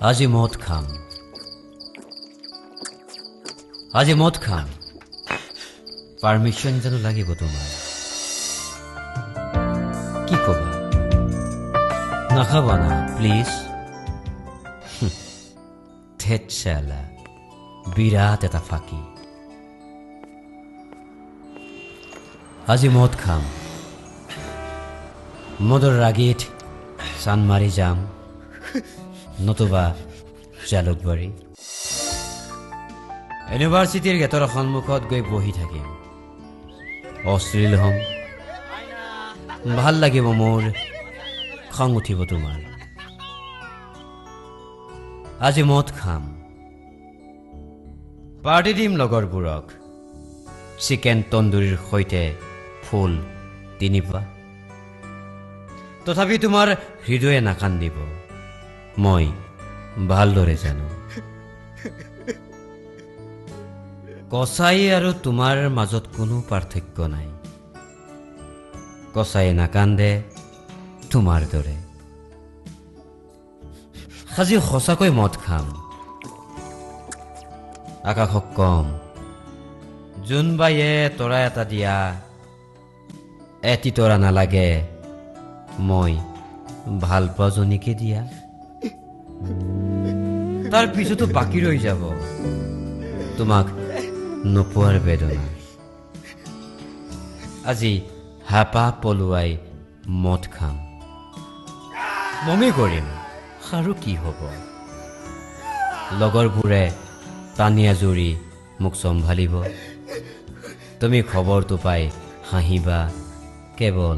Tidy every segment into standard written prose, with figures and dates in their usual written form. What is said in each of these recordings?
আজি মদ খাম, আজি মদ খাম। পাৰ্মিশ্যন জানো লাগিব তোমাৰ? কি কবা? নাখাবা না প্লিজ। ধেৎ চালা, বিৰাট এটা ফাঁকি। আজি মদ খাম, মদৰ ৰাগীত চানমাৰি যাম, নতুবা জালুকবাৰী। ইউনিভাৰ্চিটিৰ গেটৰ সন্মুখত গৈ বহি থাকিম, অশ্লীল হ'ম। ভাল লাগিব মোৰ, খং উঠিব তোমাৰ। আজি মদ খাম, পাৰ্টি দিম লগৰবোৰক, চিকেন তন্দুৰীৰ সৈতে ফুল 3 পা। তথাপি তোমাৰ হৃদয়ে নাকান্দিব, মই ভালদৰে জানো। কচাই আৰু তোমাৰ মাজত কোনো পাৰ্থক্য নাই। কচাই নাকান্দে তোমাৰ দৰে। আজি সঁচাকৈ মদ খাম, আকাশক কম, জোনবাইয়ে তৰা এটা দিয়া, এটি তৰা নালাগে, মই ভাল পোৱা জনীকে দিয়া। তাৰ পিছতো বাকী ৰৈ যাব তোমাক নোপোৱাৰ বেদনা। আজি হাপা পলুৱাই মদ খাম, মমি কৰিম, আৰু কি হ'ব? লগৰবোৰে টানি আজুৰি মোক চম্ভালিব, তুমি খবৰটো পাই হাঁহিবা, কেৱল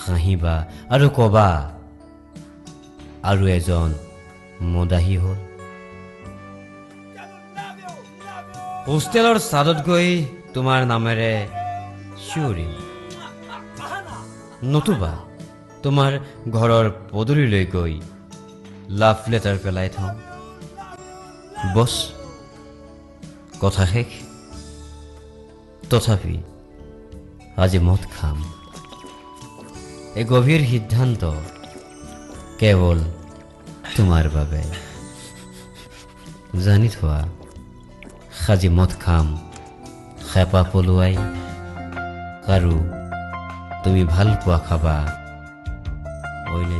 হাঁহিবা আৰু কবা আৰু এজন মদাহী হ'ল। হোষ্টেলৰ ছাদত গৈ তোমাৰ নামেৰে চিঞৰিম, নতুবা তোমাৰ ঘৰৰ পদূলিলৈ গৈ লাভ লেটাৰ পেলাই থওঁ। বছ, কথা শেষ। তথাপি আজি মদ খাম, এই গভীৰ সিদ্ধান্ত কেৱল তোমাৰ বাবে। জানি থোৱা, আজি মদ খাম হেঁপা পলুৱাই, আৰু তুমি ভাল পোৱা খাবা, অন্য